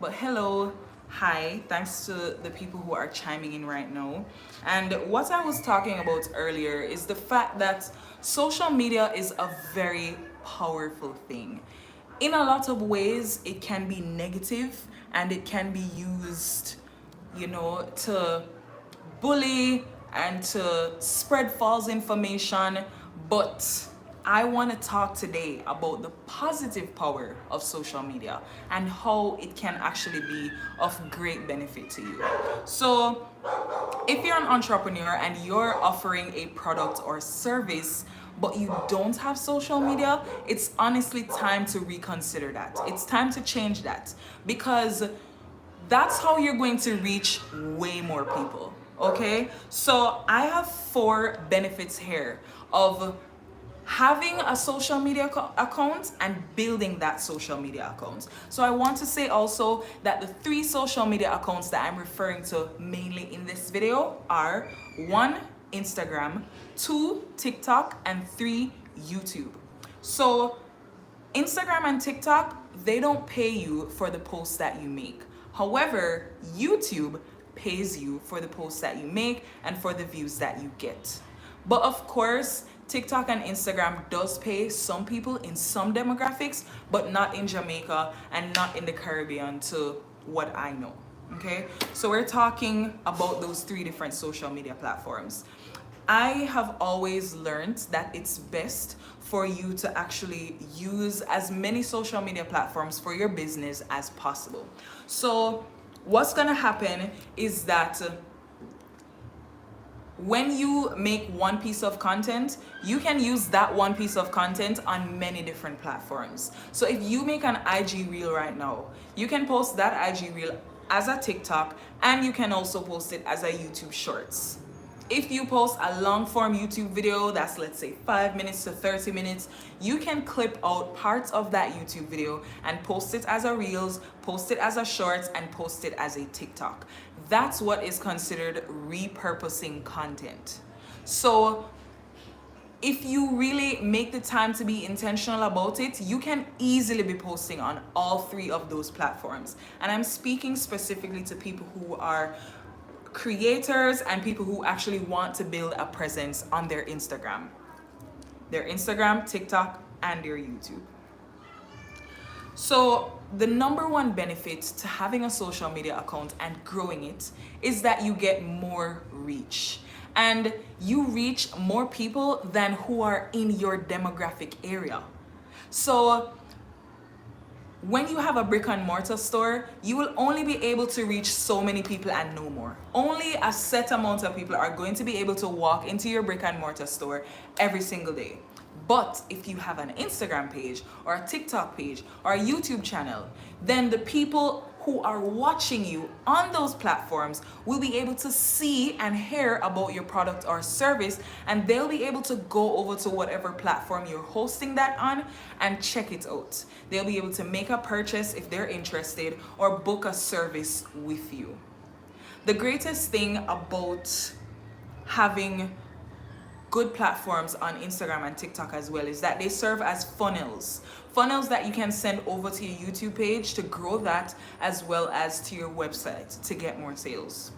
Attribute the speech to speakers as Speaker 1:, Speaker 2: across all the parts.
Speaker 1: But hello, hi, thanks to the people who are chiming in right now. And what I was talking about earlier is the fact that social media is a very powerful thing. In a lot of ways, it can be negative and it can be used, to bully and to spread false information. But I want to talk today about the positive power of social media and how it can actually be of great benefit to you. So, if you're an entrepreneur and you're offering a product or service, but you don't have social media, it's honestly time to reconsider that. It's time to change that because that's how you're going to reach way more people. Okay, so I have four benefits here of having a social media account and building that social media account. So I want to say also that the three social media accounts that I'm referring to mainly in this video are one, Instagram, two, TikTok, and three, YouTube. So Instagram and TikTok, they don't pay you for the posts that you make. However, YouTube pays you for the posts that you make and for the views that you get. But of course, TikTok and Instagram does pay some people in some demographics, but not in Jamaica and not in the Caribbean to what I know. Okay? So we're talking about those three different social media platforms. I have always learned that it's best for you to actually use as many social media platforms for your business as possible. So, what's gonna happen is that when you make one piece of content, you can use that one piece of content on many different platforms. So, if you make an IG reel right now, you can post that IG reel as a TikTok and you can also post it as a YouTube Shorts. If you post a long form YouTube video that's, let's say, 5 minutes to 30 minutes, you can clip out parts of that YouTube video and post it as a Reels, post it as a Shorts, and post it as a TikTok. That's what is considered repurposing content. So if you really make the time to be intentional about it, you can easily be posting on all three of those platforms. And I'm speaking specifically to people who are creators and people who actually want to build a presence on their Instagram, TikTok, and their YouTube. So the number one benefit to having a social media account and growing it is that you get more reach. And you reach more people than who are in your demographic area. So when you have a brick and mortar store, you will only be able to reach so many people and no more. Only a set amount of people are going to be able to walk into your brick and mortar store every single day. But if you have an Instagram page or a TikTok page or a YouTube channel, then the people who are watching you on those platforms will be able to see and hear about your product or service, and they'll be able to go over to whatever platform you're hosting that on and check it out. They'll be able to make a purchase if they're interested or book a service with you. The greatest thing about having good platforms on Instagram and TikTok as well is that they serve as funnels that you can send over to your YouTube page to grow that, as well as to your website to get more sales.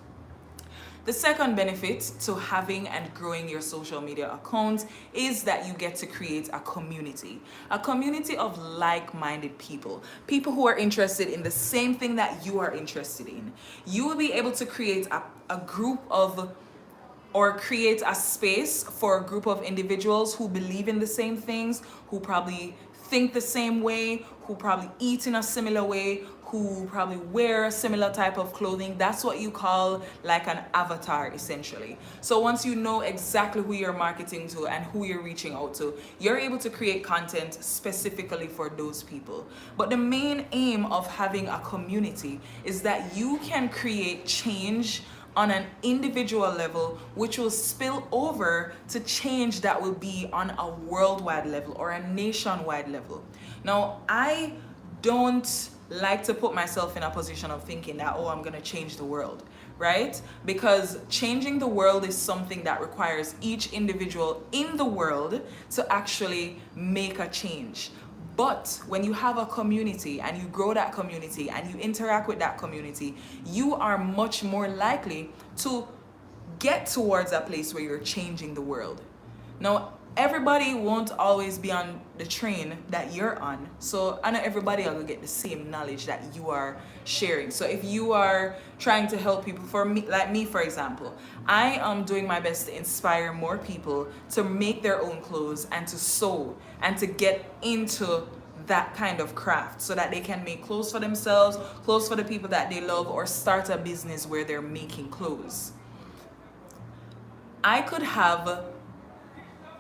Speaker 1: The second benefit to having and growing your social media account is that you get to create a community of like-minded people who are interested in the same thing that you are interested in. You will be able to create a group of, or create a space for a group of individuals who believe in the same things, who probably think the same way, who probably eat in a similar way, who probably wear a similar type of clothing. That's what you call like an avatar, essentially. So once you know exactly who you're marketing to and who you're reaching out to, you're able to create content specifically for those people. But the main aim of having a community is that you can create change on an individual level, which will spill over to change that will be on a worldwide level or a nationwide level. Now, I don't like to put myself in a position of thinking that, oh, I'm gonna change the world, right? Because changing the world is something that requires each individual in the world to actually make a change. But when you have a community and you grow that community and you interact with that community, you are much more likely to get towards a place where you're changing the world. Now, everybody won't always be on the train that you're on. So I know everybody will get the same knowledge that you are sharing. So if you are trying to help people, for me, like me, for example, I am doing my best to inspire more people to make their own clothes and to sew and to get into that kind of craft so that they can make clothes for themselves, clothes for the people that they love, or start a business where they're making clothes. I could have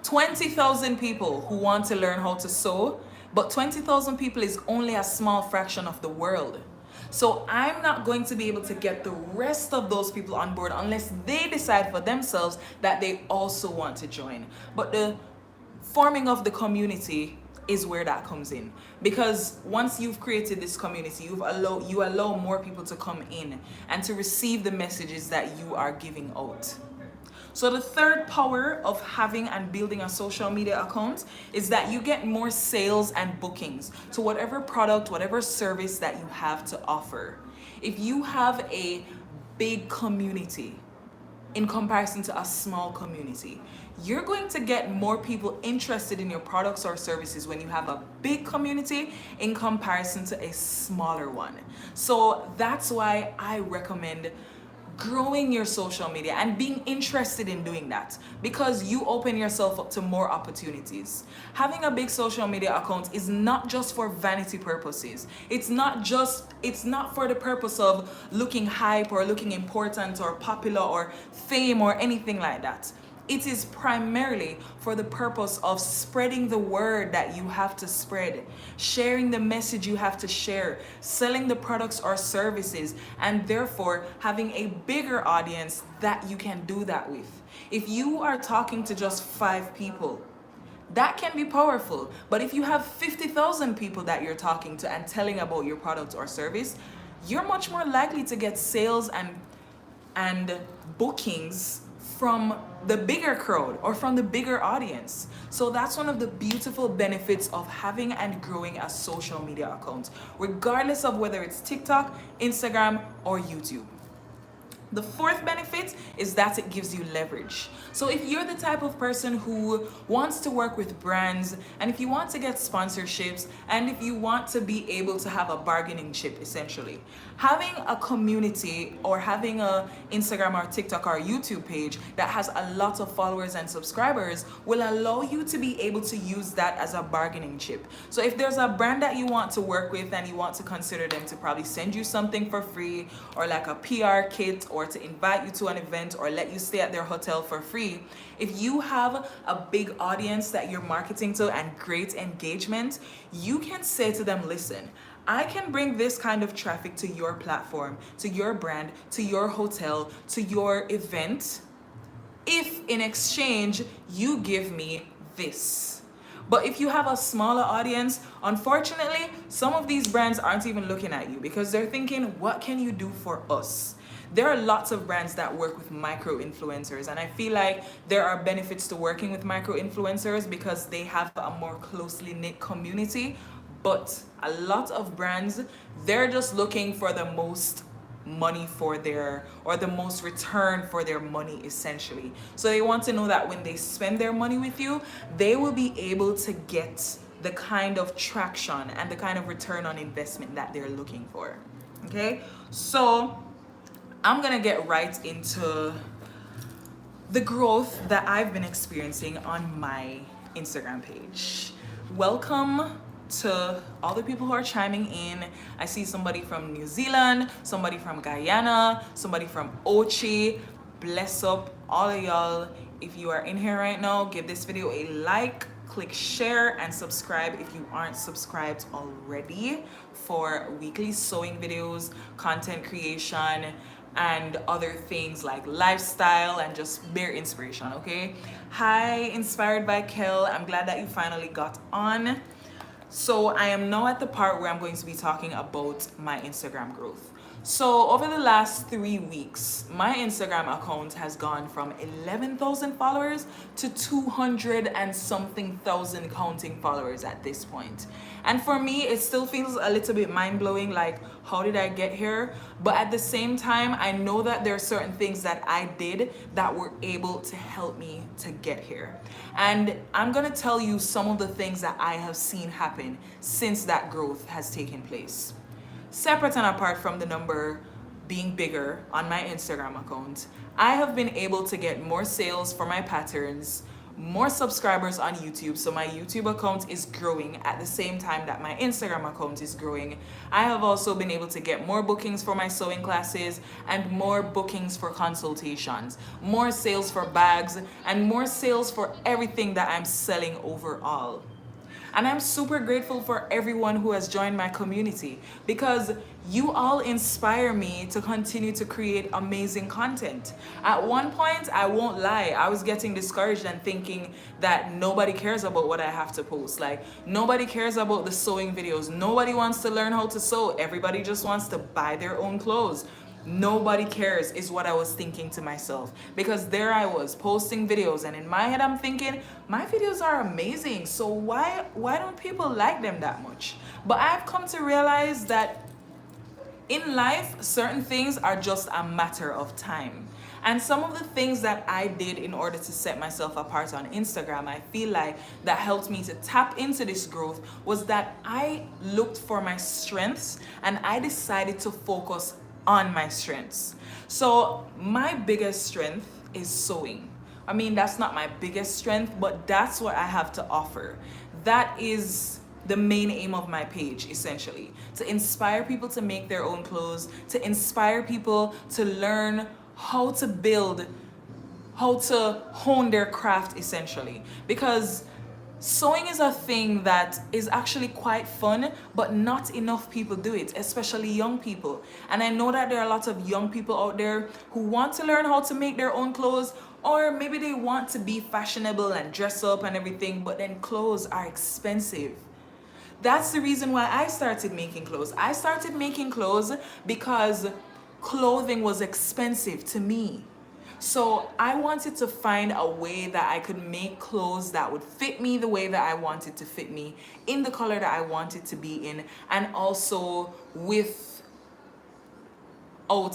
Speaker 1: 20,000 people who want to learn how to sew, but 20,000 people is only a small fraction of the world. So I'm not going to be able to get the rest of those people on board unless they decide for themselves that they also want to join. But the forming of the community is where that comes in, because once you've created this community, you allow more people to come in and to receive the messages that you are giving out. So the third power of having and building a social media account is that you get more sales and bookings to whatever product, whatever service that you have to offer. If you have a big community in comparison to a small community, you're going to get more people interested in your products or services when you have a big community in comparison to a smaller one. So that's why I recommend growing your social media and being interested in doing that, because you open yourself up to more opportunities. Having a big social media account is not just for vanity purposes. It's not for the purpose of looking hype or looking important or popular or fame or anything like that. It is primarily for the purpose of spreading the word that you have to spread, sharing the message you have to share, selling the products or services, and therefore having a bigger audience that you can do that with. If you are talking to just 5 people, that can be powerful. But if you have 50,000 people that you're talking to and telling about your product or service, you're much more likely to get sales and bookings from the bigger crowd or from the bigger audience. So that's one of the beautiful benefits of having and growing a social media account, regardless of whether it's TikTok, Instagram, or YouTube. The fourth benefit is that it gives you leverage. So if you're the type of person who wants to work with brands, and if you want to get sponsorships, and if you want to be able to have a bargaining chip, essentially, having a community or having a Instagram or TikTok or YouTube page that has a lot of followers and subscribers will allow you to be able to use that as a bargaining chip. So if there's a brand that you want to work with and you want to consider them to probably send you something for free, or like a PR kit, or to invite you to an event, or let you stay at their hotel for free, if you have a big audience that you're marketing to and great engagement, you can say to them, listen, I can bring this kind of traffic to your platform, to your brand, to your hotel, to your event, if in exchange you give me this. But if you have a smaller audience, unfortunately, some of these brands aren't even looking at you because they're thinking, what can you do for us? There are lots of brands that work with micro influencers, and I feel like there are benefits to working with micro influencers because they have a more closely knit community. But a lot of brands, they're just looking for the most money for their, or the most return for their money, essentially. So they want to know that when they spend their money with you, they will be able to get the kind of traction and the kind of return on investment that they're looking for. Okay, so I'm gonna get right into the growth that I've been experiencing on my Instagram page. Welcome to all the people who are chiming in. I see somebody from New Zealand, somebody from Guyana, somebody from Ochi. Bless up all of y'all. If you are in here right now, give this video a like, click share, and subscribe if you aren't subscribed already for weekly sewing videos, content creation, and other things like lifestyle and just bare inspiration. Okay, hi, inspired by Kel. I'm glad that you finally got on. So I am now at the part where I'm going to be talking about my Instagram growth. So over the last 3 weeks, my Instagram account has gone from 11,000 followers to 200 and something thousand counting followers at this point. And for me, it still feels a little bit mind-blowing, like, how did I get here? But at the same time, I know that there are certain things that I did that were able to help me to get here. And I'm gonna tell you some of the things that I have seen happen since that growth has taken place. Separate and apart from the number being bigger on my Instagram account, I have been able to get more sales for my patterns, more subscribers on YouTube. So my YouTube account is growing at the same time that my Instagram account is growing. I have also been able to get more bookings for my sewing classes and more bookings for consultations, more sales for bags, and more sales for everything that I'm selling overall. And I'm super grateful for everyone who has joined my community, because you all inspire me to continue to create amazing content. At one point, I won't lie, I was getting discouraged and thinking that nobody cares about what I have to post. Like, nobody cares about the sewing videos. Nobody wants to learn how to sew. Everybody just wants to buy their own clothes. Nobody cares is what I was thinking to myself, because there I was posting videos, and in my head I'm thinking my videos are amazing, so why don't people like them that much? But I've come to realize that in life, certain things are just a matter of time. And some of the things that I did in order to set myself apart on Instagram, I feel like that helped me to tap into this growth, was that I looked for my strengths and I decided to focus on my strengths. So my biggest strength is sewing. I mean, that's not my biggest strength, but that's what I have to offer. That is the main aim of my page, essentially, to inspire people to make their own clothes, to inspire people to learn how to build, how to hone their craft, essentially. Because sewing is a thing that is actually quite fun, but not enough people do it, especially young people. And I know that there are a lot of young people out there who want to learn how to make their own clothes, or maybe they want to be fashionable and dress up and everything, but then clothes are expensive. That's the reason why I started making clothes. I started making clothes because clothing was expensive to me. So I wanted to find a way that I could make clothes that would fit me the way that I wanted to fit me, in the color that I wanted to be in, and also without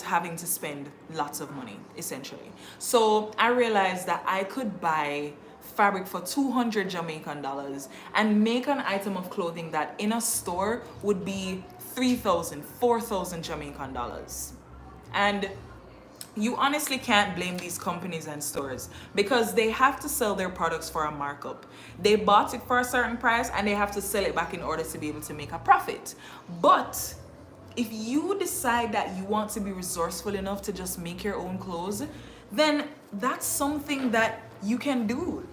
Speaker 1: having to spend lots of money, essentially. So I realized that I could buy fabric for 200 Jamaican dollars and make an item of clothing that in a store would be 3,000, 4,000 Jamaican dollars. And you honestly can't blame these companies and stores, because they have to sell their products for a markup. They bought it for a certain price and they have to sell it back in order to be able to make a profit. But if you decide that you want to be resourceful enough to just make your own clothes, then that's something that you can do.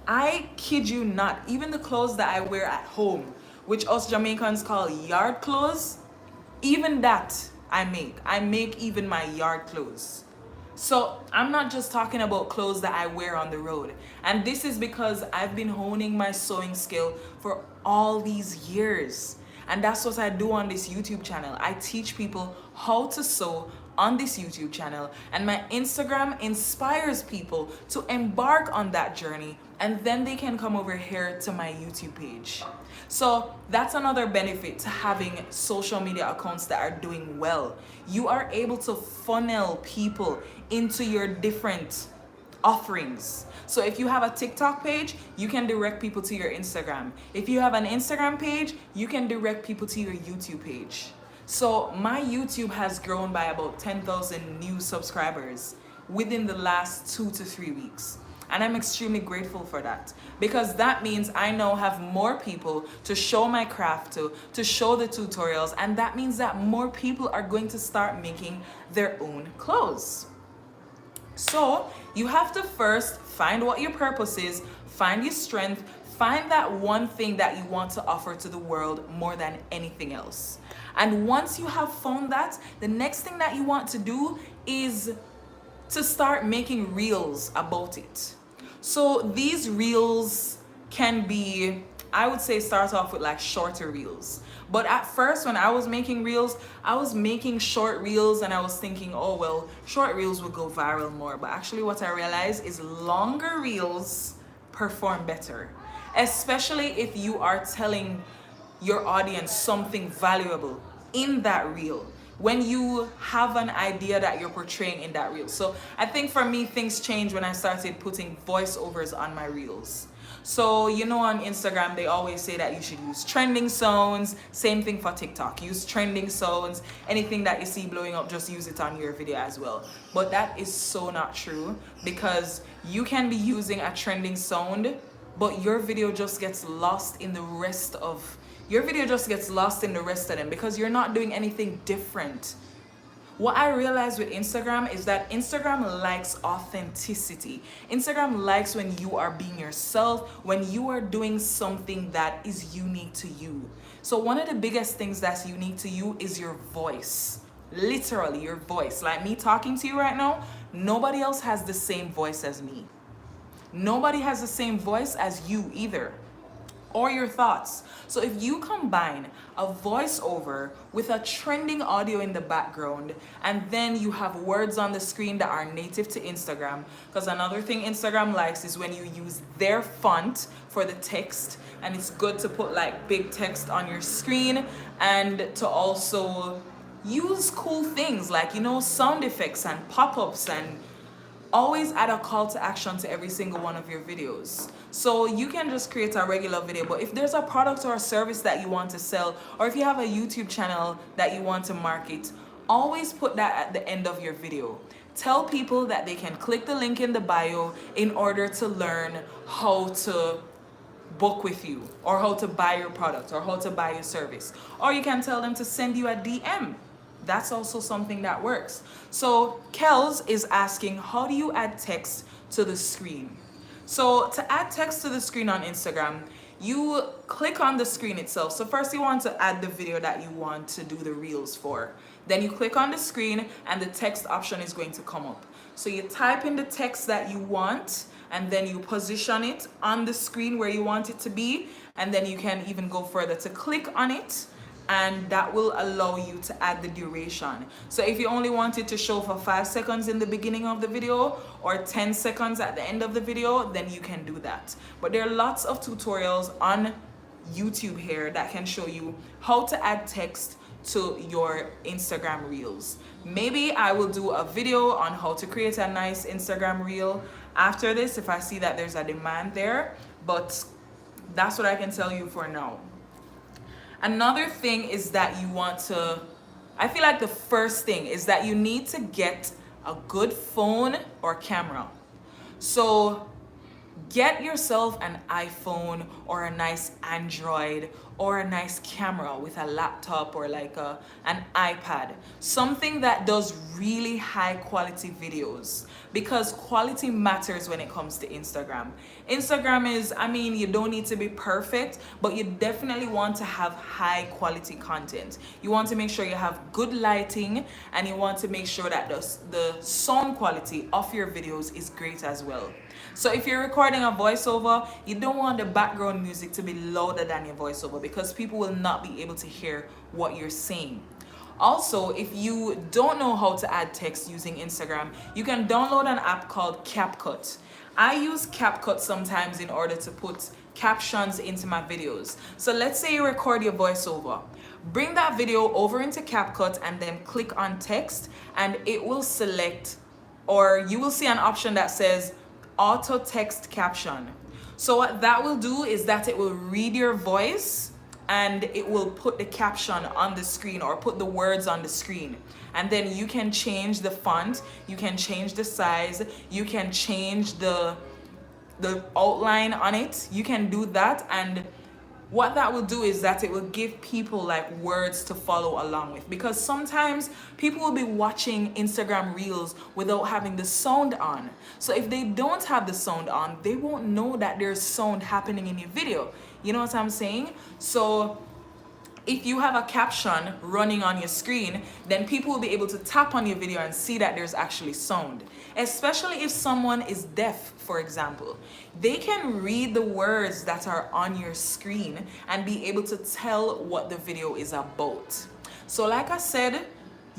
Speaker 1: I kid you not, even the clothes that I wear at home, which us Jamaicans call yard clothes, even that I make even my yard clothes. So I'm not just talking about clothes that I wear on the road. And this is because I've been honing my sewing skill for all these years. And that's what I do on this YouTube channel. I teach people how to sew on this YouTube channel, and my Instagram inspires people to embark on that journey, and then they can come over here to my YouTube page. So that's another benefit to having social media accounts that are doing well. You are able to funnel people into your different offerings. So if you have a TikTok page, you can direct people to your Instagram. If you have an Instagram page, you can direct people to your YouTube page. So my YouTube has grown by about 10,000 new subscribers within the last 2 to 3 weeks. And I'm extremely grateful for that, because that means I now have more people to show my craft to show the tutorials, and that means that more people are going to start making their own clothes. So you have to first find what your purpose is, find your strength, find that one thing that you want to offer to the world more than anything else. And once you have found that, the next thing that you want to do is to start making reels about it. So these reels can be, I would say, start off with like shorter reels. But at first, when I was making reels, I was making short reels and I was thinking, oh, well, short reels would go viral more. But actually what I realized is longer reels perform better, especially if you are telling your audience something valuable in that reel, when you have an idea that you're portraying in that reel. So I think for me, things changed when I started putting voiceovers on my reels. So, you know, on Instagram, they always say that you should use trending sounds. Same thing for TikTok. Use trending sounds. Anything that you see blowing up, just use it on your video as well. But that is so not true, because you can be using a trending sound, but your video just gets lost in the rest of them because you're not doing anything different. What I realized with Instagram is that Instagram likes authenticity. Instagram likes when you are being yourself, when you are doing something that is unique to you. So one of the biggest things that's unique to you is your voice. Literally, your voice. Like me talking to you right now, nobody else has the same voice as me. Nobody has the same voice as you either, or your thoughts. So if you combine a voiceover with a trending audio in the background, and then you have words on the screen that are native to Instagram, because another thing Instagram likes is when you use their font for the text, and it's good to put like big text on your screen, and to also use cool things like, you know, sound effects and pop-ups, and always add a call to action to every single one of your videos. So you can just create a regular video, but if there's a product or a service that you want to sell, or if you have a YouTube channel that you want to market, always put that at the end of your video. Tell people that they can click the link in the bio in order to learn how to book with you, or how to buy your product, or how to buy your service. Or you can tell them to send you a DM. That's also something that works. So Kels is asking, how do you add text to the screen? So to add text to the screen on Instagram, you click on the screen itself. So first you want to add the video that you want to do the reels for. Then you click on the screen and the text option is going to come up. So you type in the text that you want, and then you position it on the screen where you want it to be. And then you can even go further to click on it, and that will allow you to add the duration. So if you only want it to show for 5 seconds in the beginning of the video, or 10 seconds at the end of the video, then you can do that. But there are lots of tutorials on YouTube here that can show you how to add text to your Instagram reels. Maybe I will do a video on how to create a nice Instagram reel after this if I see that there's a demand there, but that's what I can tell you for now. Another thing is that I feel like the first thing is that you need to get a good phone or camera. So get yourself an iPhone or a nice Android or a nice camera with a laptop or like an iPad. Something that does really high quality videos, because quality matters when it comes to Instagram. Instagram is, I mean, you don't need to be perfect, but you definitely want to have high quality content. You want to make sure you have good lighting, and you want to make sure that the sound quality of your videos is great as well. So if you're recording a voiceover, you don't want the background music to be louder than your voiceover, because people will not be able to hear what you're saying. Also, if you don't know how to add text using Instagram, you can download an app called CapCut. I use CapCut sometimes in order to put captions into my videos. So let's say you record your voiceover. Bring that video over into CapCut and then click on text, and it will select, or you will see an option that says auto text caption. So what that will do is that it will read your voice and it will put the caption on the screen, or put the words on the screen. And then you can change the font, you can change the size, you can change the outline on it. You can do that, and what that will do is that it will give people like words to follow along with, because sometimes people will be watching Instagram reels without having the sound on. So if they don't have the sound on, they won't know that there's sound happening in your video. You know what I'm saying? So if you have a caption running on your screen, then people will be able to tap on your video and see that there's actually sound. Especially if someone is deaf, for example. They can read the words that are on your screen and be able to tell what the video is about. So like I said,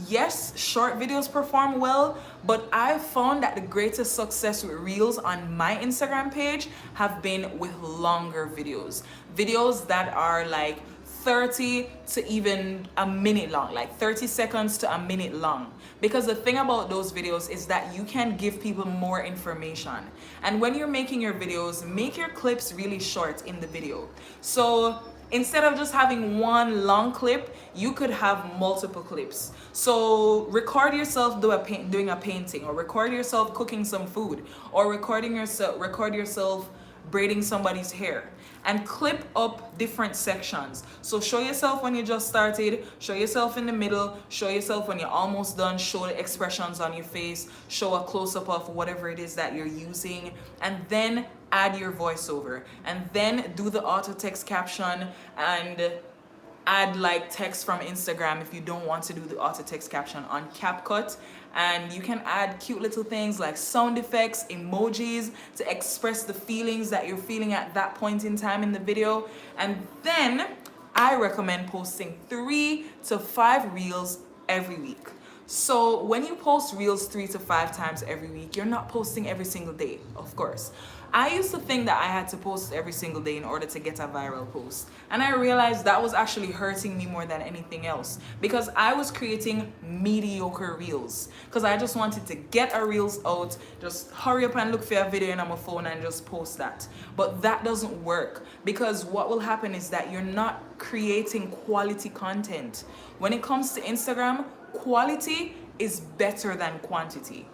Speaker 1: yes, short videos perform well, but I've found that the greatest success with reels on my Instagram page have been with longer videos. Videos that are like 30 to even a minute long, like 30 seconds to a minute long. Because the thing about those videos is that you can give people more information. And when you're making your videos, make your clips really short in the video. So instead of just having one long clip, you could have multiple clips. So record yourself doing a painting, or record yourself cooking some food, or record yourself braiding somebody's hair, and clip up different sections. So show yourself when you just started, show yourself in the middle, show yourself when you're almost done, show the expressions on your face, show a close-up of whatever it is that you're using, and then add your voiceover, and then do the auto text caption, and add like text from Instagram if you don't want to do the auto text caption on CapCut. And you can add cute little things like sound effects, emojis to express the feelings that you're feeling at that point in time in the video. And then I recommend posting 3 to 5 reels every week. So when you post reels 3 to 5 times every week, you're not posting every single day, of course. I used to think that I had to post every single day in order to get a viral post. And I realized that was actually hurting me more than anything else, because I was creating mediocre reels. Because I just wanted to get a reels out, just hurry up and look for a video on my phone and just post that. But that doesn't work, because what will happen is that you're not creating quality content. When it comes to Instagram, quality is better than quantity.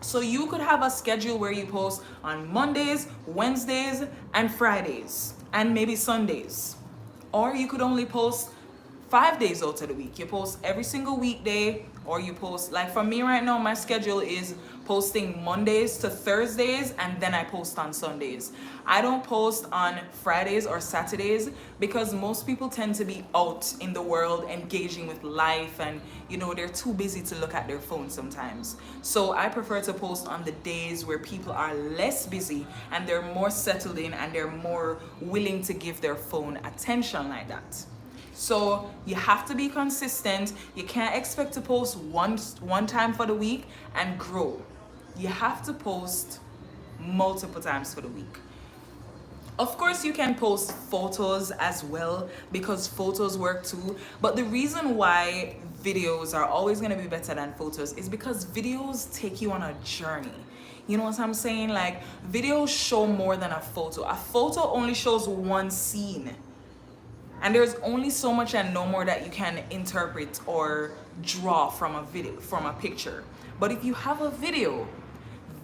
Speaker 1: So you could have a schedule where you post on Mondays, Wednesdays, and Fridays, and maybe Sundays. Or you could only post 5 days out of the week. You post every single weekday, or you post, like for me right now, my schedule is posting Mondays to Thursdays, and then I post on Sundays. I don't post on Fridays or Saturdays because most people tend to be out in the world engaging with life, and they're too busy to look at their phone sometimes. So I prefer to post on the days where people are less busy and they're more settled in and they're more willing to give their phone attention like that. So you have to be consistent. You can't expect to post one time for the week and grow. You have to post multiple times for the week. Of course, you can post photos as well, because photos work too. But the reason why videos are always going to be better than photos is because videos take you on a journey. You know what I'm saying? Like, videos show more than a photo. A photo only shows one scene. And there's only so much and no more that you can interpret or draw from a video, from a picture. But if you have a video,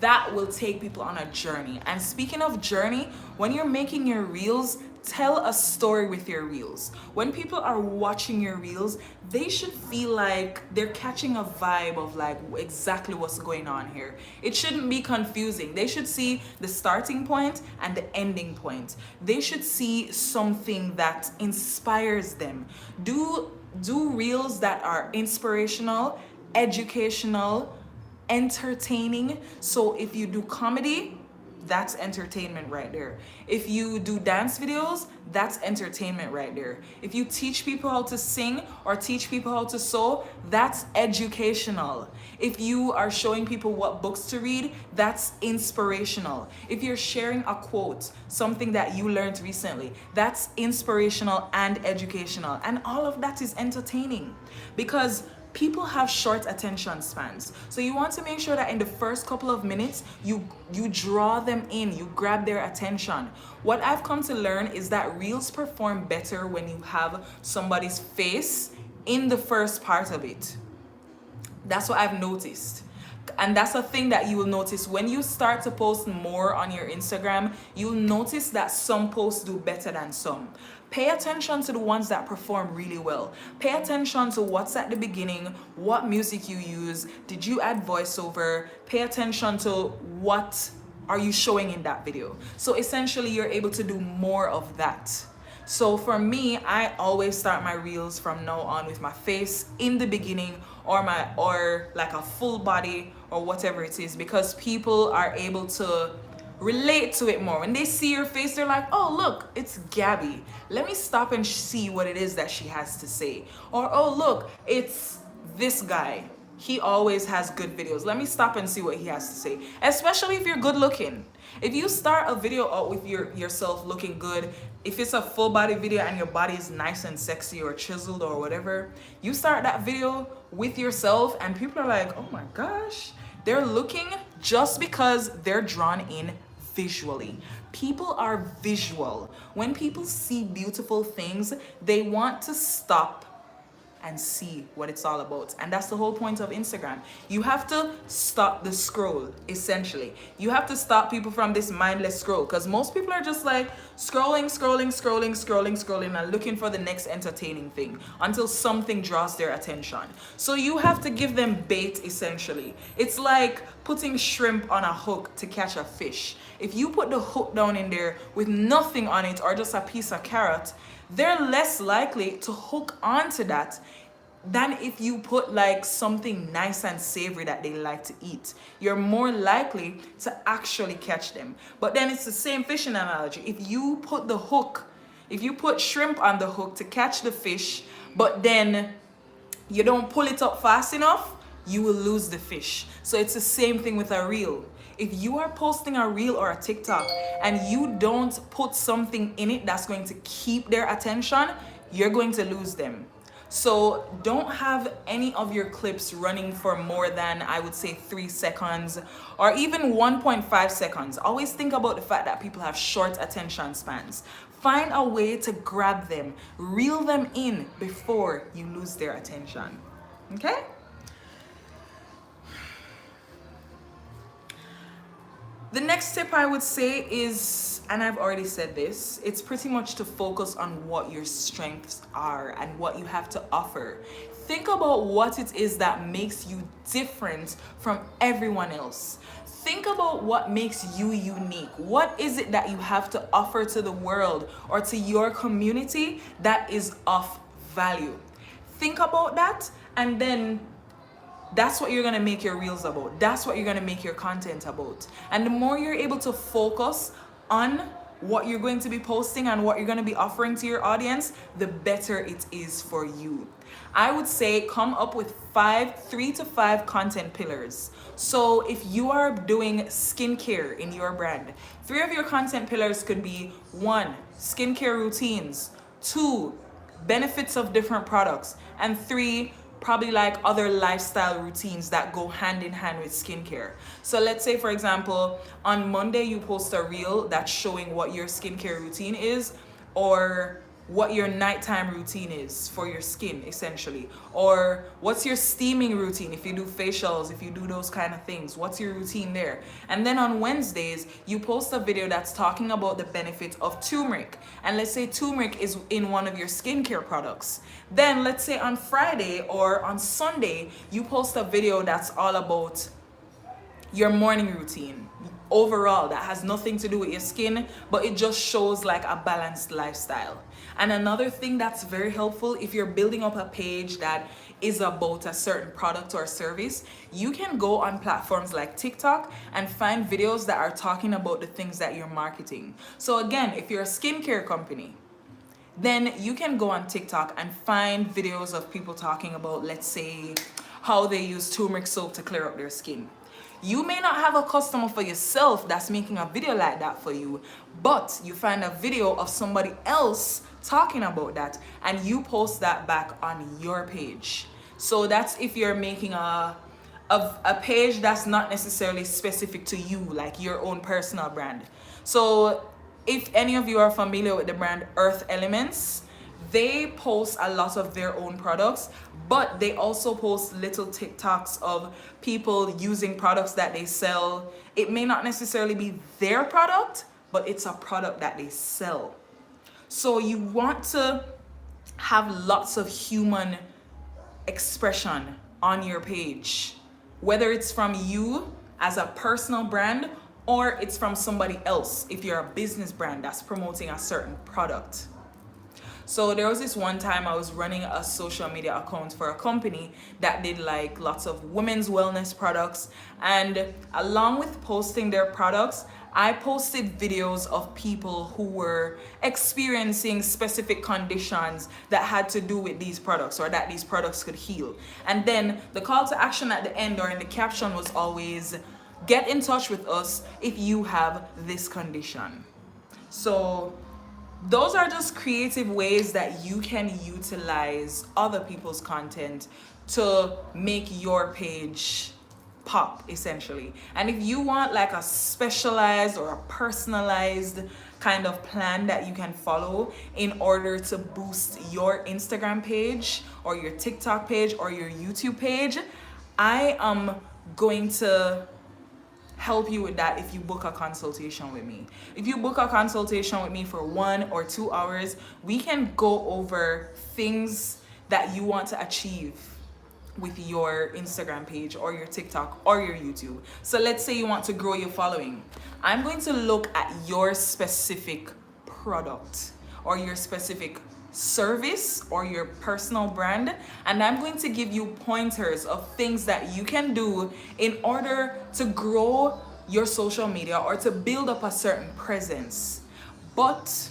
Speaker 1: that will take people on a journey. And speaking of journey, when you're making your reels, tell a story with your reels. When people are watching your reels, they should feel like they're catching a vibe of like exactly what's going on here. It shouldn't be confusing. They should see the starting point and the ending point. They should see something that inspires them. Do reels that are inspirational, educational, entertaining. So if you do comedy, that's entertainment right there. If you do dance videos, that's entertainment right there. If you teach people how to sing or teach people how to sew, that's educational. If you are showing people what books to read, that's inspirational. If you're sharing a quote, something that you learned recently, that's inspirational and educational. And all of that is entertaining, because people have short attention spans. So you want to make sure that in the first couple of minutes, you draw them in, you grab their attention. What I've come to learn is that reels perform better when you have somebody's face in the first part of it. That's what I've noticed. And that's a thing that you will notice when you start to post more on your Instagram. You'll notice that some posts do better than some. Pay attention to the ones that perform really well. Pay attention to what's at the beginning, what music you use, did you add voiceover? Pay attention to what are you showing in that video. So essentially, you're able to do more of that. So for me, I always start my reels from now on with my face in the beginning, or like a full body or whatever it is, because people are able to relate to it more. When they see your face, they're like, oh look, it's Gabby. Let me stop and see what it is that she has to say. Or oh look, it's this guy. he always has good videos. Let me stop and see what he has to say. Especially if you're good looking. If you start a video out with yourself looking good, if it's a full body video and your body is nice and sexy or chiseled or whatever, you start that video with yourself and people are like, oh my gosh, they're looking just because they're drawn in visually. People are visual. When people see beautiful things, they want to stop and see what it's all about. And that's the whole point of Instagram. You have to stop the scroll, essentially. You have to stop people from this mindless scroll, because most people are just like scrolling and looking for the next entertaining thing until something draws their attention. So you have to give them bait, essentially. It's like putting shrimp on a hook to catch a fish. If you put the hook down in there with nothing on it or just a piece of carrot, they're less likely to hook onto that than if you put like something nice and savory that they like to eat. You're more likely to actually catch them. But then it's the same fishing analogy. If you put the hook, if you put shrimp on the hook to catch the fish, but then you don't pull it up fast enough, you will lose the fish. So it's the same thing with a reel. If you are posting a reel or a TikTok and you don't put something in it that's going to keep their attention, you're going to lose them. So don't have any of your clips running for more than, I would say, 3 seconds or even 1.5 seconds. Always think about the fact that people have short attention spans. Find a way to grab them, reel them in before you lose their attention. Okay? The next tip I would say is, and I've already said this, it's pretty much to focus on what your strengths are and what you have to offer. Think about what it is that makes you different from everyone else. Think about what makes you unique. What is it that you have to offer to the world or to your community that is of value? Think about that, and then that's what you're going to make your reels about. That's what you're going to make your content about. And the more you're able to focus on what you're going to be posting and what you're going to be offering to your audience, the better it is for you. I would say come up with 3 to 5 content pillars. So if you are doing skincare in your brand, 3 of your content pillars could be 1, skincare routines, 2, benefits of different products, and 3, probably like other lifestyle routines that go hand in hand with skincare. So let's say, for example, on Monday you post a reel that's showing what your skincare routine is, or what your nighttime routine is for your skin, essentially, or what's your steaming routine if you do facials, if you do those kind of things, what's your routine there. And then on Wednesdays you post a video that's talking about the benefit of turmeric, and let's say turmeric is in one of your skincare products. Then let's say on Friday or on Sunday you post a video that's all about your morning routine overall, that has nothing to do with your skin, but it just shows like a balanced lifestyle. And another thing that's very helpful, if you're building up a page that is about a certain product or service, you can go on platforms like TikTok and find videos that are talking about the things that you're marketing. So again, if you're a skincare company, then you can go on TikTok and find videos of people talking about, let's say, how they use turmeric soap to clear up their skin. You may not have a customer for yourself that's making a video like that for you, but you find a video of somebody else talking about that and you post that back on your page. So that's if you're making a page that's not necessarily specific to you, like your own personal brand. So if any of you are familiar with the brand Earth Elements, they post a lot of their own products, but they also post little TikToks of people using products that they sell. It may not necessarily be their product, but it's a product that they sell. So you want to have lots of human expression on your page, whether it's from you as a personal brand or it's from somebody else if you're a business brand that's promoting a certain product. So there was this one time I was running a social media account for a company that did like lots of women's wellness products, and along with posting their products, I posted videos of people who were experiencing specific conditions that had to do with these products or that these products could heal. And then the call to action at the end or in the caption was always, get in touch with us if you have this condition. So those are just creative ways that you can utilize other people's content to make your page pop, essentially. And if you want like a specialized or a personalized kind of plan that you can follow in order to boost your Instagram page or your TikTok page or your YouTube page, I am going to help you with that if you book a consultation with me. If you book a consultation with me for 1 or 2 hours, we can go over things that you want to achieve with your Instagram page or your TikTok or your YouTube. So let's say you want to grow your following. I'm going to look at your specific product or your specific service or your personal brand, and I'm going to give you pointers of things that you can do in order to grow your social media or to build up a certain presence. But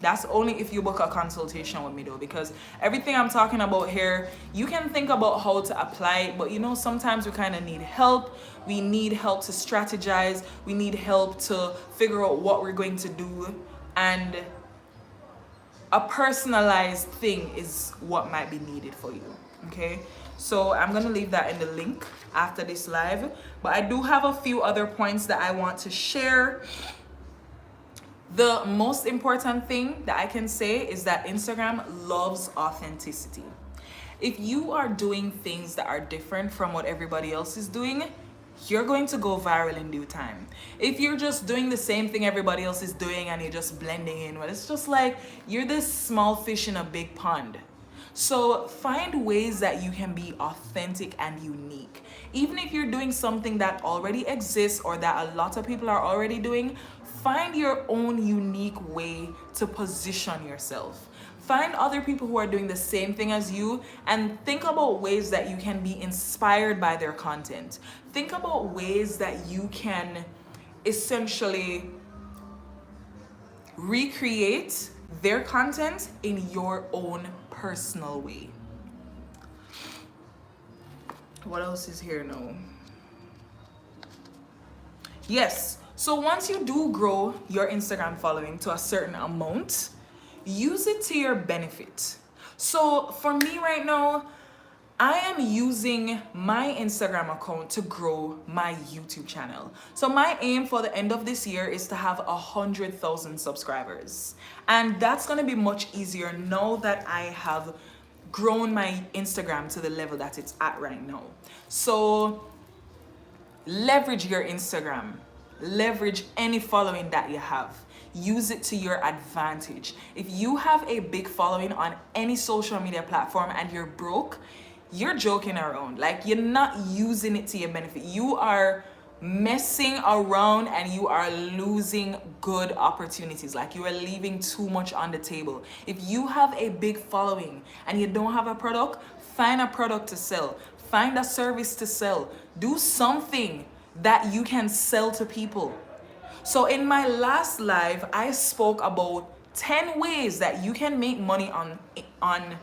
Speaker 1: that's only if you book a consultation with me though, because everything I'm talking about here, you can think about how to apply it, but you know, sometimes we kind of need help. We need help to strategize. We need help to figure out what we're going to do, and a personalized thing is what might be needed for you. Okay, so I'm gonna leave that in the link after this live, but I do have a few other points that I want to share. The most important thing that I can say is that Instagram loves authenticity. If you are doing things that are different from what everybody else is doing, you're going to go viral in due time. If you're just doing the same thing everybody else is doing and you're just blending in, well, it's just like you're this small fish in a big pond. So find ways that you can be authentic and unique. Even if you're doing something that already exists or that a lot of people are already doing, find your own unique way to position yourself. Find other people who are doing the same thing as you and think about ways that you can be inspired by their content. Think about ways that you can essentially recreate their content in your own personal way. What else is here now? Yes, so once you do grow your Instagram following to a certain amount, use it to your benefit. So for me right now, I am using my Instagram account to grow my YouTube channel. So my aim for the end of this year is to have 100,000 subscribers. And that's gonna be much easier now that I have grown my Instagram to the level that it's at right now. So leverage your Instagram. Leverage any following that you have. Use it to your advantage. If you have a big following on any social media platform and you're broke, you're joking around. Like, you're not using it to your benefit. You are messing around and you are losing good opportunities. Like, you are leaving too much on the table. If you have a big following and you don't have a product, find a product to sell. Find a service to sell. Do something that you can sell to people. So in my last live, I spoke about 10 ways that you can make money on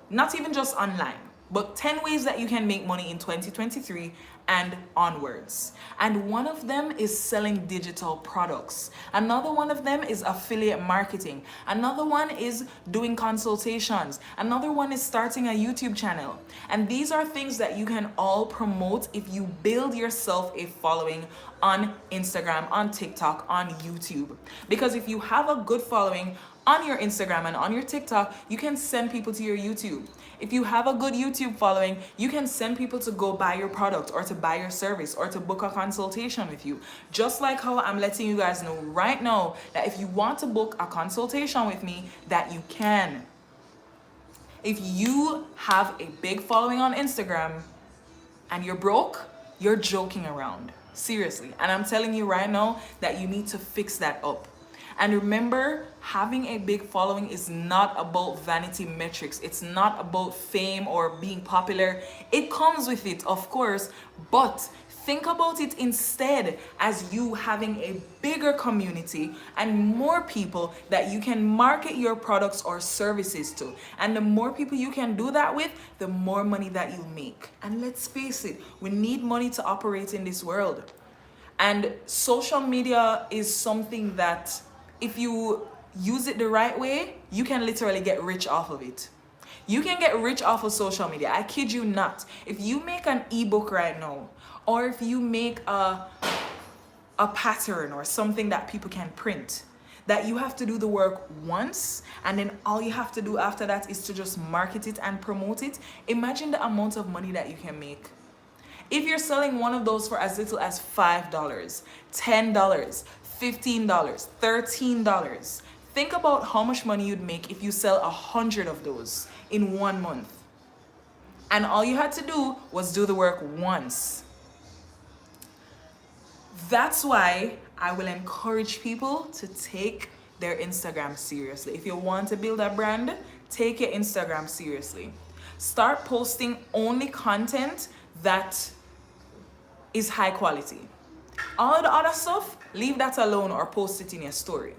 Speaker 1: not even just online, but 10 ways that you can make money in 2023 and onwards. And one of them is selling digital products. Another one of them is affiliate marketing. Another one is doing consultations. Another one is starting a YouTube channel. And these are things that you can all promote if you build yourself a following on Instagram, on TikTok, on YouTube. Because if you have a good following on your Instagram and on your TikTok, you can send people to your YouTube. If you have a good YouTube following, you can send people to go buy your product or to buy your service or to book a consultation with you. Just like how I'm letting you guys know right now that if you want to book a consultation with me, that you can. If you have a big following on Instagram and you're broke, you're joking around. Seriously. And I'm telling you right now that you need to fix that up. And remember, having a big following is not about vanity metrics. It's not about fame or being popular. It comes with it, of course, but Think about it instead as you having a bigger community and more people that you can market your products or services to. And the more people you can do that with, the more money that you make. And let's face it, we need money to operate in this world. And social media is something that if you use it the right way, you can literally get rich off of it. You can get rich off of social media. I kid you not. If you make an ebook right now, or if you make a pattern or something that people can print, that you have to do the work once and then all you have to do after that is to just market it and promote it. Imagine the amount of money that you can make. If you're selling one of those for as little as $5, $10, $15, $13, think about how much money you'd make if you sell 100 of those in 1 month. And all you had to do was do the work once. That's why I will encourage people to take their Instagram seriously. If you want to build a brand, take your Instagram seriously. Start posting only content that is high quality. All of the other stuff, leave that alone or post it in your story.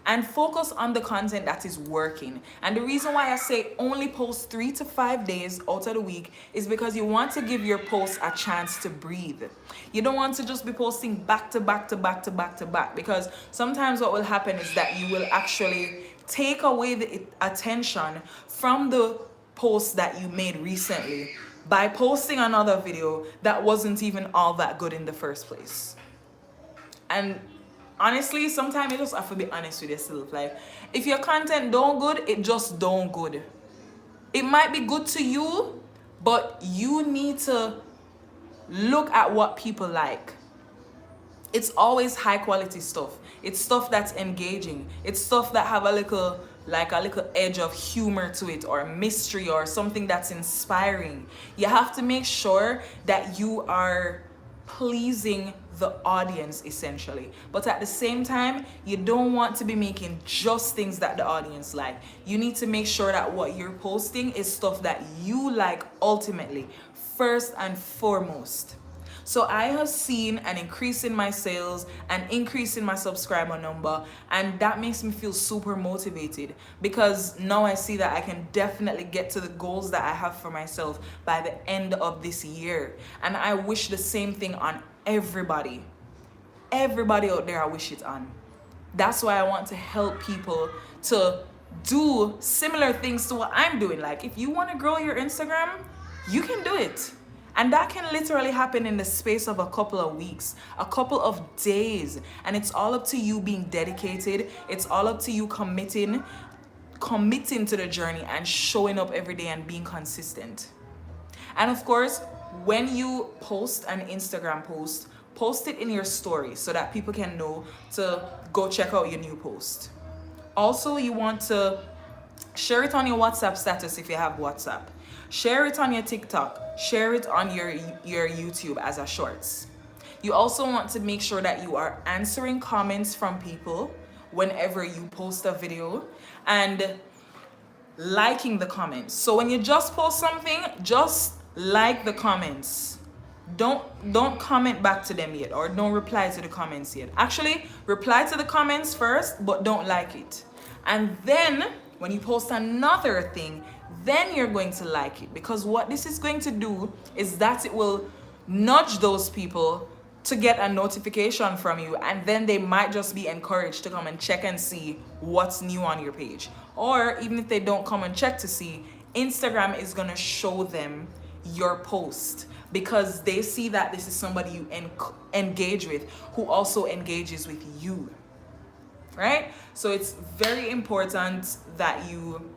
Speaker 1: And focus on the content that is working. And the reason why I say only post 3 to 5 days out of the week is because you want to give your posts a chance to breathe. You don't want to just be posting back to back to back to back to back, because sometimes what will happen is that you will actually take away the attention from the post that you made recently by posting another video that wasn't even all that good in the first place. And honestly, sometimes you just have to be honest with yourself. Like, if your content don't good, it just don't good. It might be good to you, but you need to look at what people like. It's always high quality stuff. It's stuff that's engaging. It's stuff that have a little edge of humor to it, or mystery, or something that's inspiring. You have to make sure that you are pleasing the audience essentially, but at the same time you don't want to be making just things that the audience like. You need to make sure that what you're posting is stuff that you like ultimately, first and foremost. So I have seen an increase in my sales, an increase in my subscriber number, and that makes me feel super motivated, because now I see that I can definitely get to the goals that I have for myself by the end of this year. And I wish the same thing on everybody. Everybody out there, I wish it on. That's why I want to help people to do similar things to what I'm doing. Like, if you want to grow your Instagram, you can do it. And that can literally happen in the space of a couple of weeks, a couple of days. And it's all up to you being dedicated. It's all up to you committing to the journey and showing up every day and being consistent. And of course, when you post an Instagram post, post it in your story so that people can know to go check out your new post. Also, you want to share it on your WhatsApp status if you have WhatsApp. Share it on your TikTok. Share it on your YouTube as a shorts. You also want to make sure that you are answering comments from people whenever you post a video, and liking the comments. So when you just post something, just like the comments. Don't comment back to them yet, or don't reply to the comments yet. Actually, reply to the comments first, but don't like it. And then when you post another thing, then you're going to like it, because what this is going to do is that it will nudge those people to get a notification from you, and then they might just be encouraged to come and check and see what's new on your page. Or even if they don't come and check to see, Instagram is going to show them your post, because they see that this is somebody you engage with, who also engages with you, right? So it's very important that you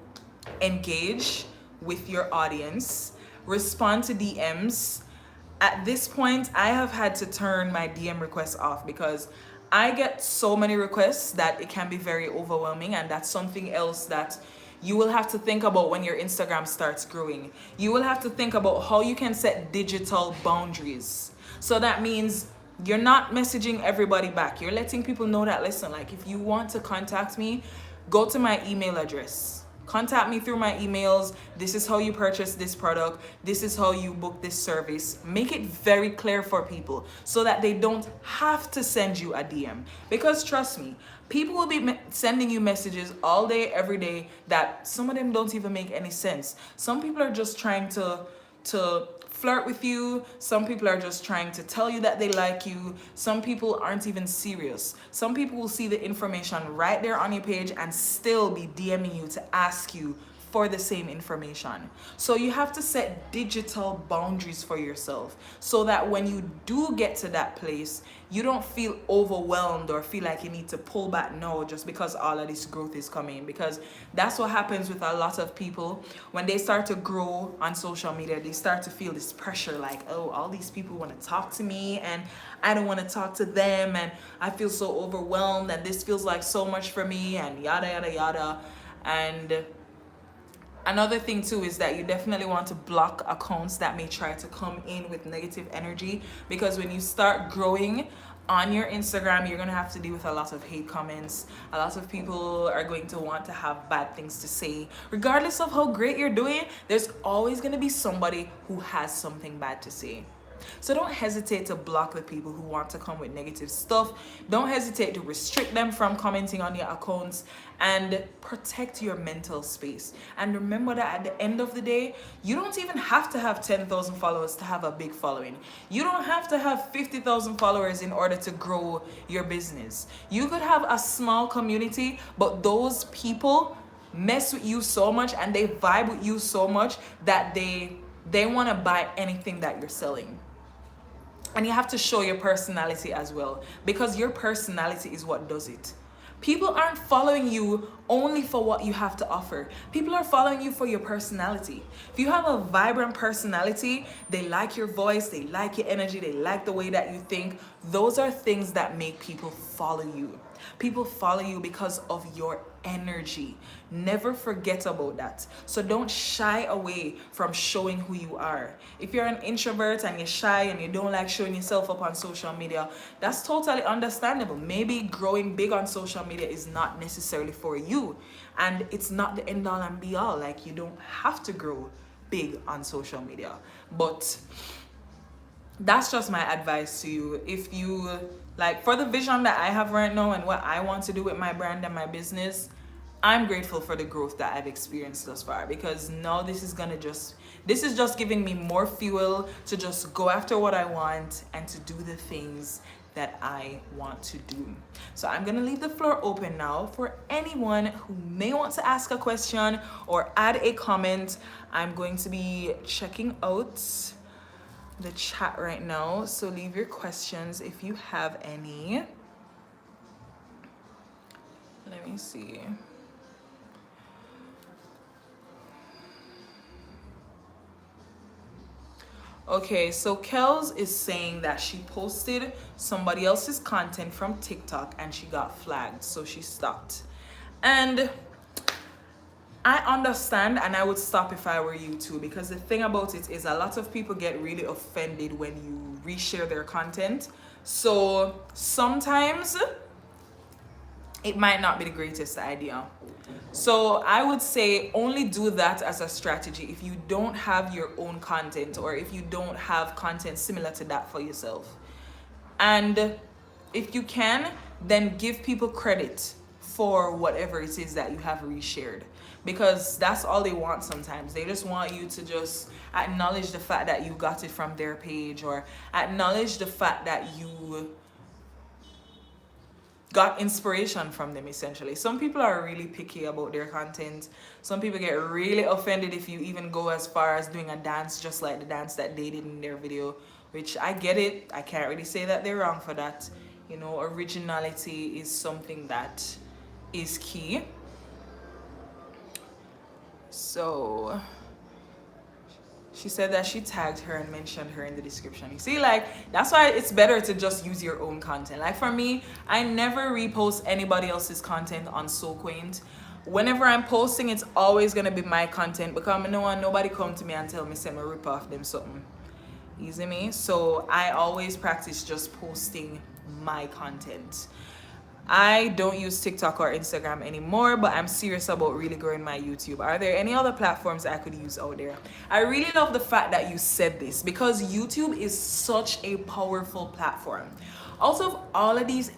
Speaker 1: engage with your audience, respond to DMs. At this point, I have had to turn my DM requests off, because I get so many requests that it can be very overwhelming, and that's something else that you will have to think about when your Instagram starts growing. You will have to think about how you can set digital boundaries. So that means you're not messaging everybody back. You're letting people know that, listen, like, if you want to contact me, go to my email address. contact me through my emails. This is how you purchase this product. This is how you book this service. Make it very clear for people so that they don't have to send you a DM. Because trust me, people will be sending you messages all day, every day, that some of them don't even make any sense. Some people are just trying to flirt with you. Some people are just trying to tell you that they like you. Some people aren't even serious. Some people will see the information right there on your page and still be DMing you to ask you for the same information. So you have to set digital boundaries for yourself so that when you do get to that place, you don't feel overwhelmed or feel like you need to pull back now just because all of this growth is coming. Because that's what happens with a lot of people. When they start to grow on social media, they start to feel this pressure like, oh, all these people want to talk to me and I don't want to talk to them, and I feel so overwhelmed and this feels like so much for me, and yada yada yada. And another thing too is that you definitely want to block accounts that may try to come in with negative energy, because when you start growing on your Instagram, you're going to have to deal with a lot of hate comments. A lot of people are going to want to have bad things to say. Regardless of how great you're doing, there's always going to be somebody who has something bad to say. So don't hesitate to block the people who want to come with negative stuff. Don't hesitate to restrict them from commenting on your accounts, and protect your mental space. And remember that at the end of the day, you don't even have to have 10,000 followers to have a big following. You don't have to have 50,000 followers in order to grow your business. You could have a small community, but those people mess with you so much and they vibe with you so much that they want to buy anything that you're selling. And you have to show your personality as well, because your personality is what does it. People aren't following you only for what you have to offer. People are following you for your personality. If you have a vibrant personality, they like your voice, they like your energy, they like the way that you think. Those are things that make people follow you. People follow you because of your energy. Never forget about that. So don't shy away from showing who you are. If you're an introvert and you're shy and you don't like showing yourself up on social media, that's totally understandable. Maybe growing big on social media is not necessarily for you, and it's not the end all and be all. Like, you don't have to grow big on social media. But that's just my advice to you. If you like, for the vision that I have right now and what I want to do with my brand and my business, I'm grateful for the growth that I've experienced thus far, because now this is just giving me more fuel to just go after what I want and to do the things that I want to do. So I'm gonna leave the floor open now for anyone who may want to ask a question or add a comment. I'm going to be checking out the chat right now, so leave your questions if you have any. Let me see. Okay, so Kels is saying that she posted somebody else's content from TikTok and she got flagged, so she stopped. And I understand, and I would stop if I were you too, because the thing about it is a lot of people get really offended when you reshare their content. So sometimes it might not be the greatest idea. So I would say only do that as a strategy if you don't have your own content, or if you don't have content similar to that for yourself. And if you can, then give people credit for whatever it is that you have reshared, because that's all they want sometimes. They just want you to just acknowledge the fact that you got it from their page, or acknowledge the fact that you got inspiration from them, essentially. Some people are really picky about their content. Some people get really offended if you even go as far as doing a dance just like the dance that they did in their video, which I get it. I can't really say that they're wrong for that. You know, originality is something that is key. So she said that she tagged her and mentioned her in the description. You see, like, that's why it's better to just use your own content. Like for me, I never repost anybody else's content on So Quaint. Whenever I'm posting, it's always gonna be my content, because I don't want nobody come to me and tell me say me rip off them something. Easy me? So I always practice just posting my content. I don't use TikTok or Instagram anymore, but I'm serious about really growing my YouTube. Are there any other platforms I could use out there? I really love the fact that you said this because YouTube is such a powerful platform. Out of all of these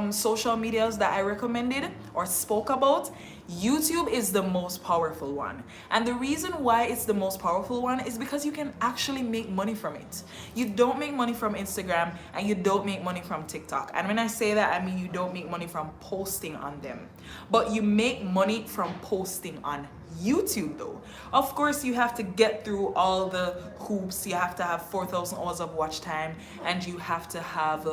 Speaker 1: social medias that I recommended or spoke about, YouTube is the most powerful one. And the reason why it's the most powerful one is because you can actually make money from it. You don't make money from Instagram and you don't make money from TikTok. And when I say that, I mean you don't make money from posting on them. But you make money from posting on YouTube though. Of course, you have to get through all the hoops. You have to have 4,000 hours of watch time and you have to have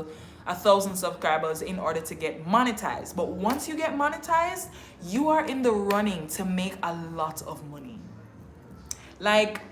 Speaker 1: 1,000 subscribers in order to get monetized. But once you get monetized, you are in the running to make a lot of money. Like,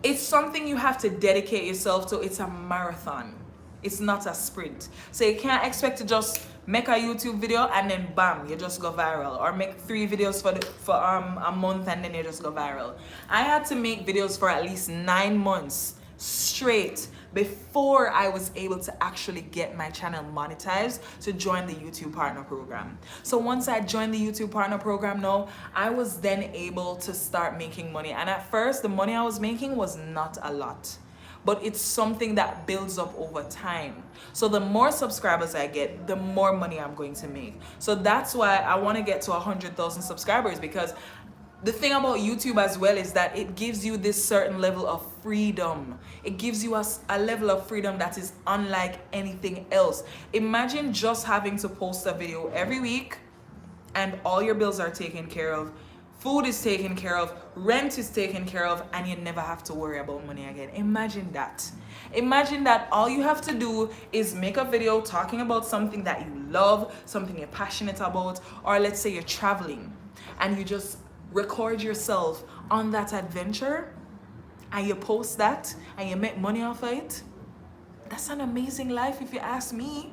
Speaker 1: it's something you have to dedicate yourself to. It's a marathon. It's not a sprint. So you can't expect to just make a YouTube video and then bam, you just go viral, or make 3 videos for a month and then you just go viral. I had to make videos for at least 9 months straight before I was able to actually get my channel monetized to join the YouTube partner program. So once I joined the YouTube partner program now, I was then able to start making money. And at first, the money I was making was not a lot, but it's something that builds up over time. So the more subscribers I get, the more money I'm going to make. So that's why I want to get to 100,000 subscribers, because the thing about YouTube as well is that it gives you this certain level of freedom. It gives you a level of freedom that is unlike anything else. Imagine just having to post a video every week and all your bills are taken care of, food is taken care of, rent is taken care of, and you never have to worry about money again. Imagine that. Imagine that all you have to do is make a video talking about something that you love, something you're passionate about, or let's say you're traveling and you just record yourself on that adventure and you post that and you make money off of it. That's an amazing life if you ask me.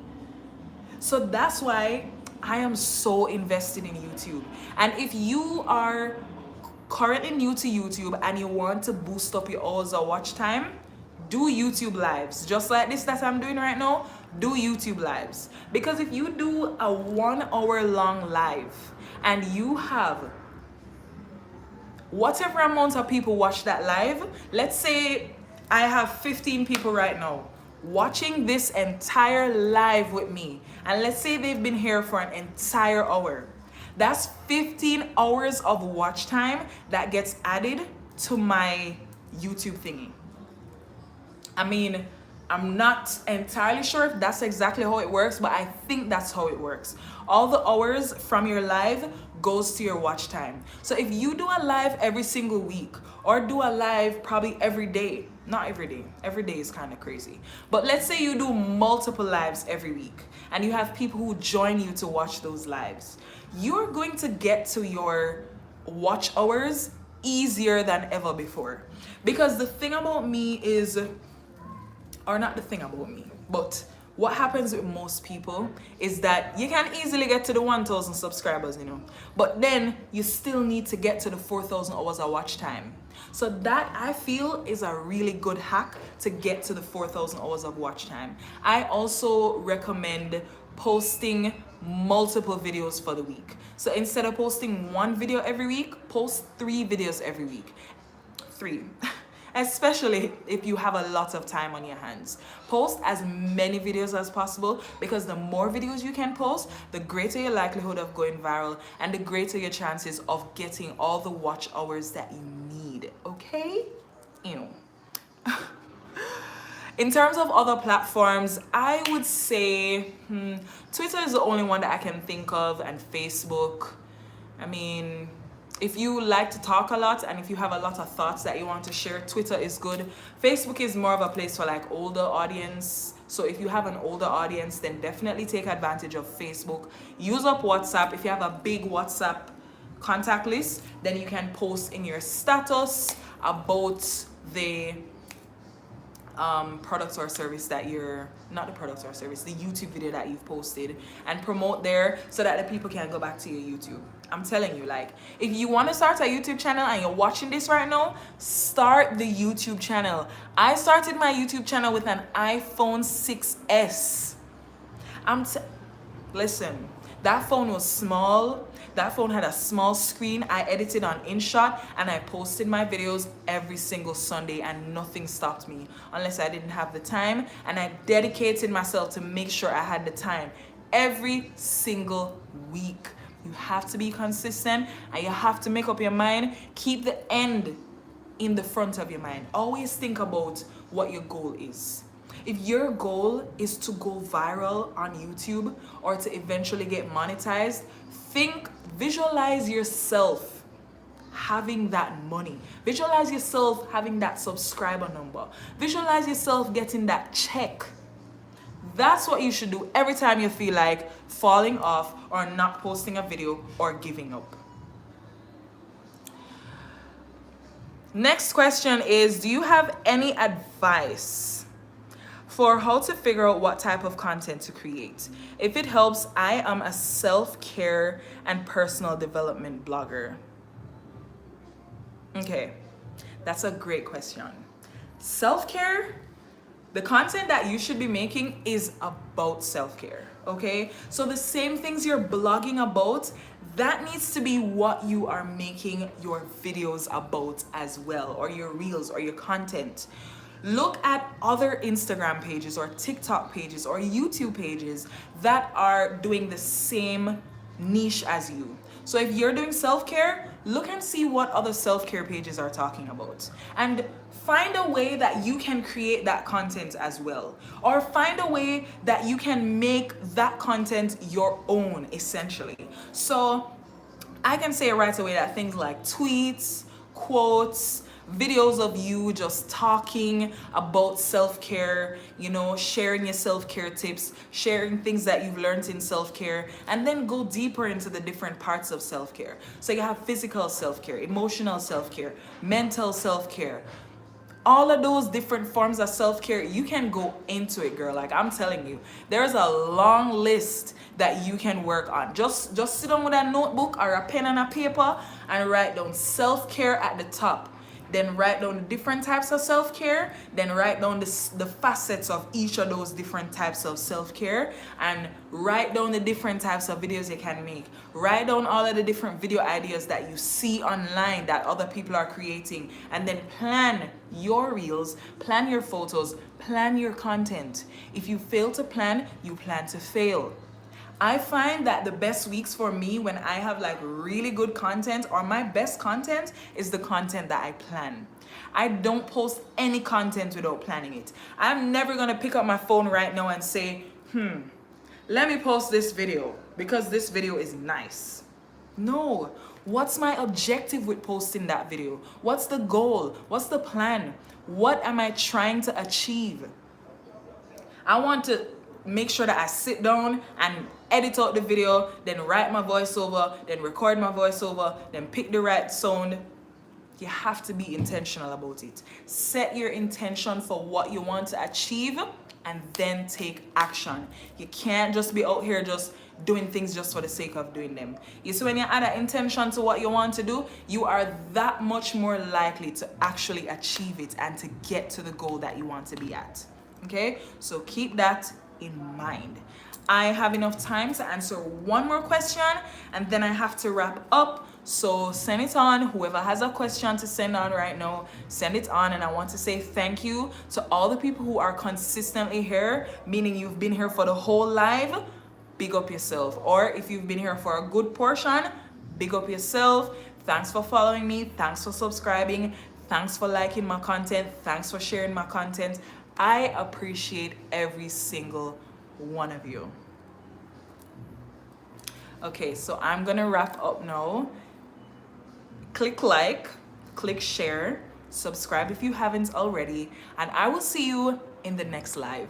Speaker 1: So that's why I am so invested in YouTube. And if you are currently new to YouTube and you want to boost up your hours of watch time, do YouTube lives just like this that I'm doing right now. Do YouTube lives, because if you do a 1 hour long live and you have whatever amount of people watch that live, let's say I have 15 people right now watching this entire live with me, and let's say they've been here for an entire hour. That's 15 hours of watch time that gets added to my YouTube thingy. I mean, I'm not entirely sure if that's exactly how it works, but I think that's how it works. All the hours from your live goes to your watch time. So if you do a live every single week, or do a live probably every day, not every day is kind of crazy, but let's say you do multiple lives every week and you have people who join you to watch those lives, you're going to get to your watch hours easier than ever before. Because the thing about me is, or not the thing about me, but what happens with most people is that you can easily get to the 1,000 subscribers, you know, but then you still need to get to the 4,000 hours of watch time. So that, I feel, is a really good hack to get to the 4,000 hours of watch time. I also recommend posting multiple videos for the week. So instead of posting 1 video every week, post 3 videos every week. 3. Especially if you have a lot of time on your hands. Post as many videos as possible, because the more videos you can post, the greater your likelihood of going viral and the greater your chances of getting all the watch hours that you need, okay? You know. In terms of other platforms, I would say Twitter is the only one that I can think of, and Facebook. I mean, if you like to talk a lot and if you have a lot of thoughts that you want to share, Twitter is good. Facebook is more of a place for like older audience. So if you have an older audience, then definitely take advantage of Facebook. Use up WhatsApp. If you have a big WhatsApp contact list, then you can post in your status about the product or service that you're, not the product or service, the YouTube video that you've posted, and promote there so that the people can go back to your YouTube. I'm telling you, like, if you want to start a YouTube channel and you're watching this right now, start the YouTube channel. I started my YouTube channel with an iPhone 6S. Listen, that phone was small. That phone had a small screen. I edited on InShot and I posted my videos every single Sunday and nothing stopped me unless I didn't have the time, and I dedicated myself to make sure I had the time every single week. You have to be consistent and you have to make up your mind. Keep the end in the front of your mind. Always think about what your goal is. If your goal is to go viral on YouTube or to eventually get monetized, visualize yourself having that money. Visualize yourself having that subscriber number. Visualize yourself getting that check. That's what you should do every time you feel like falling off or not posting a video or giving up. Next question is, do you have any advice for how to figure out what type of content to create? If it helps, I am a self-care and personal development blogger. Okay, that's a great question. Self-care, the content that you should be making is about self-care, okay? So the same things you're blogging about, that needs to be what you are making your videos about as well, or your reels or your content. Look at other Instagram pages or TikTok pages or YouTube pages that are doing the same niche as you. So if you're doing self-care, look and see what other self-care pages are talking about. And find a way that you can create that content as well. Or find a way that you can make that content your own, essentially. So I can say right away that things like tweets, quotes, videos of you just talking about self-care, sharing your self-care tips, sharing things that you've learned in self-care, and then go deeper into the different parts of self-care. So you have physical self-care, emotional self-care, mental self-care. All of those different forms of self-care, you can go into it, girl. Like, I'm telling you, there's a long list that you can work on. Just sit down with a notebook or a pen and a paper and write down self-care at the top. Then write down the different types of self-care, then write down the facets of each of those different types of self-care, and write down the different types of videos you can make. Write down all of the different video ideas that you see online that other people are creating, and then plan your reels, plan your photos, plan your content. If you fail to plan, you plan to fail. I find that the best weeks for me when I have like really good content, or my best content, is the content that I plan. I don't post any content without planning it. I'm never gonna pick up my phone right now and say, let me post this video because this video is nice. No. What's my objective with posting that video? What's the goal? What's the plan? What am I trying to achieve? I want to make sure that I sit down and edit out the video, then write my voiceover, then record my voiceover, then pick the right sound. You have to be intentional about it. Set your intention for what you want to achieve and then take action. You can't just be out here just doing things just for the sake of doing them. You see, when you add an intention to what you want to do, you are that much more likely to actually achieve it and to get to the goal that you want to be at. Okay? So keep that in mind. I have enough time to answer one more question and then I have to wrap up. So send it on. Whoever has a question to send on right now, send it on. And I want to say thank you to all the people who are consistently here, meaning you've been here for the whole live. Big up yourself. Or if you've been here for a good portion, big up yourself. Thanks for following me. Thanks for subscribing. Thanks for liking my content. Thanks for sharing my content. I appreciate every single one of you. Okay, so I'm gonna wrap up now. Click like, click share, subscribe if you haven't already, and I will see you in the next live.